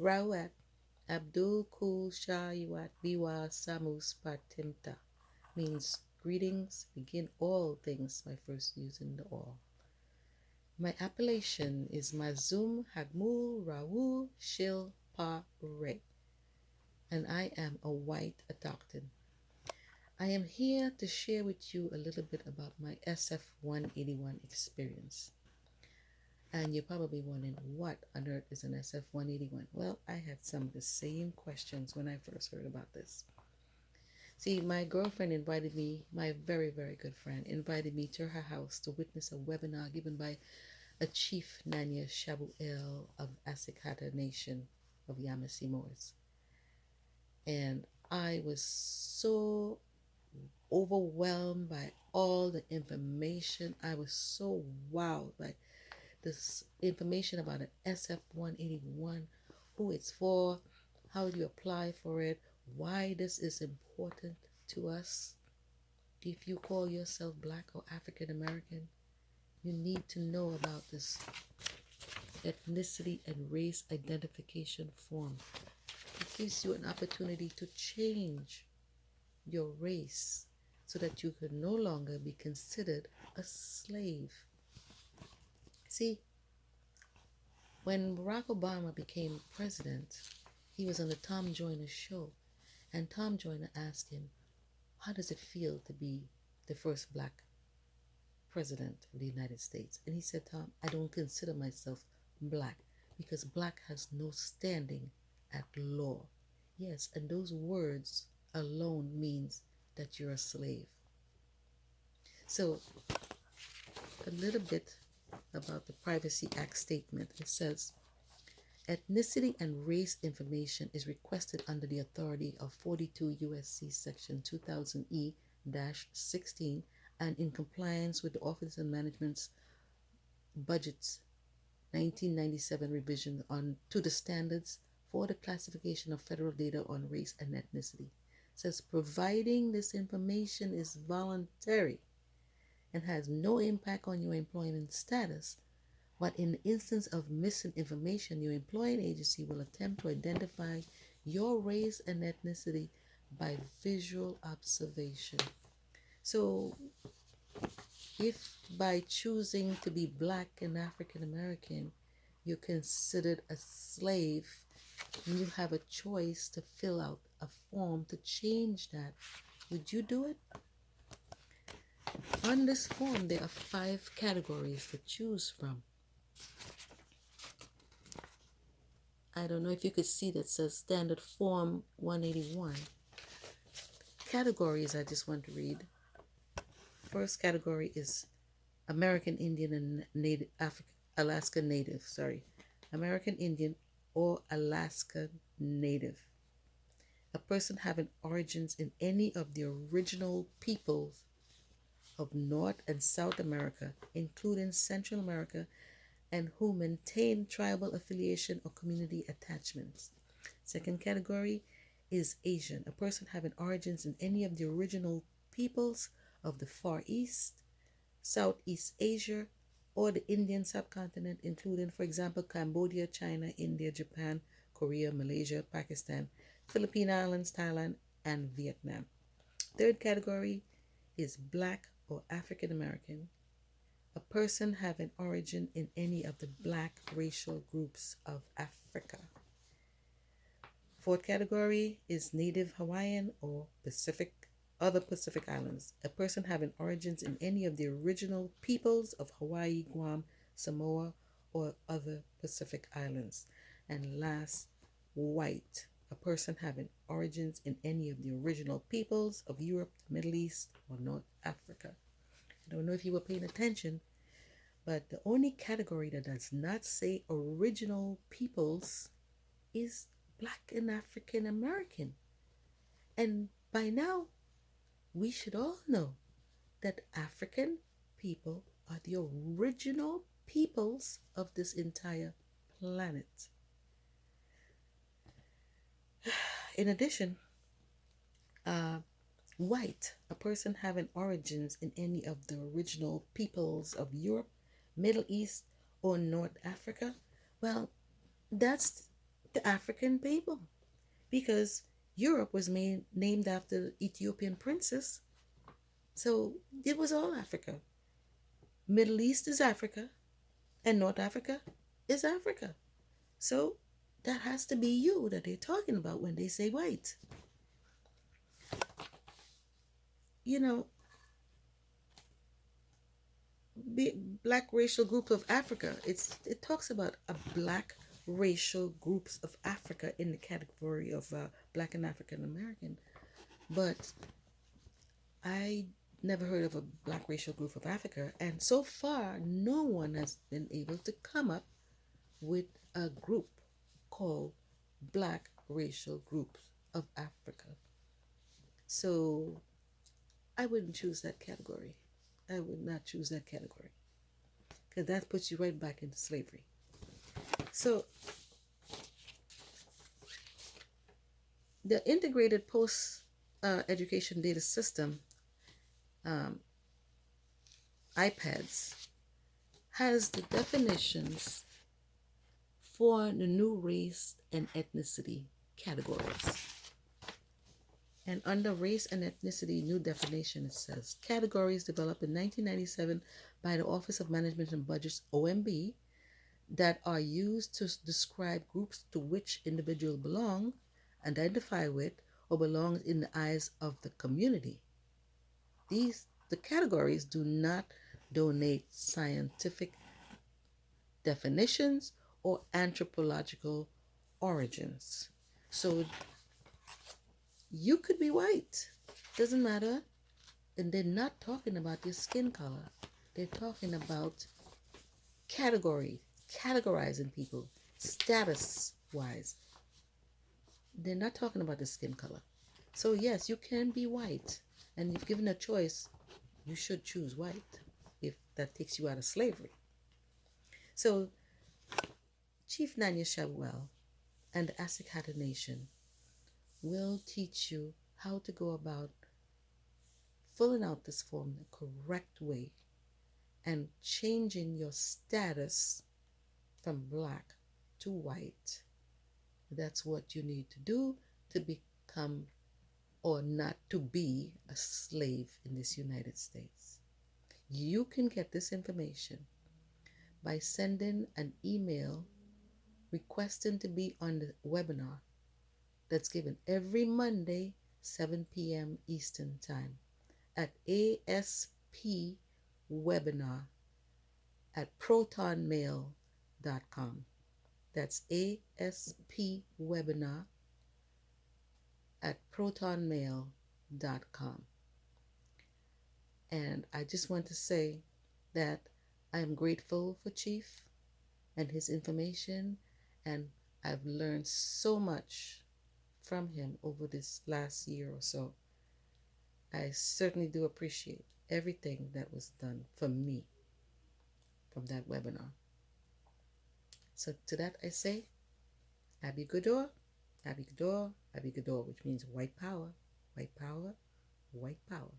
Rawat Abdul Kul Shayuat Biwa Samus Patimta means greetings, begin all things by first using the all. My appellation is Mazum Hagmul Raul Shil Pa Re, and I am a white autochthon. I am here to share with you a little bit about my SF 181 experience. And you're probably wondering, what on earth is an SF 181? Well, I had some of the same questions when I first heard about this. See, my girlfriend invited me, my very, very good friend, invited me to her house to witness a webinar given by a chief Nanya Shaabu Eil of At-Sik Hata Nation of Yamasee Moors. And I was so overwhelmed by all the information. I was so wowed by this information about an SF 181, who it's for, how do you apply for it, why this is important to us. If you call yourself Black or African American, you need to know about this ethnicity and race identification form. It gives you an opportunity to change your race so that you could no longer be considered a slave. See, when Barack Obama became president, he was on the Tom Joyner show, and Tom Joyner asked him, how does it feel to be the first Black president of the United States? And he said, Tom, I don't consider myself Black because Black has no standing at law. Yes, and those words alone means that you're a slave. So, a little bit about the Privacy Act statement. It says, ethnicity and race information is requested under the authority of 42 U.S.C. Section 2000E-16 and in compliance with the Office of Management's Budget's 1997 revision to the standards for the classification of federal data on race and ethnicity. It says providing this information is voluntary and has no impact on your employment status, but in the instance of missing information, your employing agency will attempt to identify your race and ethnicity by visual observation. So, if by choosing to be Black and African American, you're considered a slave, and you have a choice to fill out a form to change that, would you do it? On this form, there are 5 categories to choose from. I don't know if you could see that says Standard Form 181. Categories I just want to read. First category is American Indian and Native Alaska Native. American Indian or Alaska Native. A person having origins in any of the original peoples of North and South America, including Central America, and who maintain tribal affiliation or community attachments. Second category is Asian, a person having origins in any of the original peoples of the Far East, Southeast Asia, or the Indian subcontinent, including, for example, Cambodia, China, India, Japan, Korea, Malaysia, Pakistan, Philippine Islands, Thailand, and Vietnam. Third category is Black or African American, a person having origin in any of the Black racial groups of Africa. Fourth category is Native Hawaiian or other Pacific Islands, a person having origins in any of the original peoples of Hawaii, Guam, Samoa, or other Pacific Islands. And last, white, a person having origins in any of the original peoples of Europe, Middle East, or North Africa. I don't know if you were paying attention, but the only category that does not say original peoples is Black and African American. And by now, we should all know that African people are the original peoples of this entire planet. In addition, white, a person having origins in any of the original peoples of Europe, Middle East, or North Africa, well, that's the African people, because Europe was named after the Ethiopian princess. So it was all Africa. Middle East is Africa, and North Africa is Africa. So that has to be you that they're talking about when they say white. You know, black racial group of Africa. It talks about a black racial groups of Africa in the category of black and African American, but I never heard of a black racial group of Africa, and so far no one has been able to come up with a group called Black Racial Groups of Africa. So I wouldn't choose that category. I would not choose that category because that puts you right back into slavery. So the integrated post education data system, um, IPADS, has the definitions for the new race and ethnicity categories. And under race and ethnicity, new definition, it says categories developed in 1997 by the Office of Management and Budget's OMB that are used to describe groups to which individuals belong, identify with, or belong in the eyes of the community. The categories do not donate scientific definitions or anthropological origins. So you could be white, doesn't matter. And they're not talking about your skin color. They're talking about categorizing people, status wise. They're not talking about the skin color. So yes, you can be white, and if given a choice, you should choose white if that takes you out of slavery. So Chief Nanya Shaabu Eil and the At-Sik Hata Nation will teach you how to go about filling out this form the correct way and changing your status from black to white. That's what you need to do to become or not to be a slave in this United States. You can get this information by sending an email requesting to be on the webinar that's given every Monday, 7 p.m. Eastern Time at aspwebinar at protonmail.com. That's aspwebinar at protonmail.com. And I just want to say that I am grateful for Chief and his information, and I've learned so much from him over this last year or so. I certainly do appreciate everything that was done for me from that webinar. So to that I say, Abby Gador, Abby Gador, Abby Gador, which means white power, white power, white power.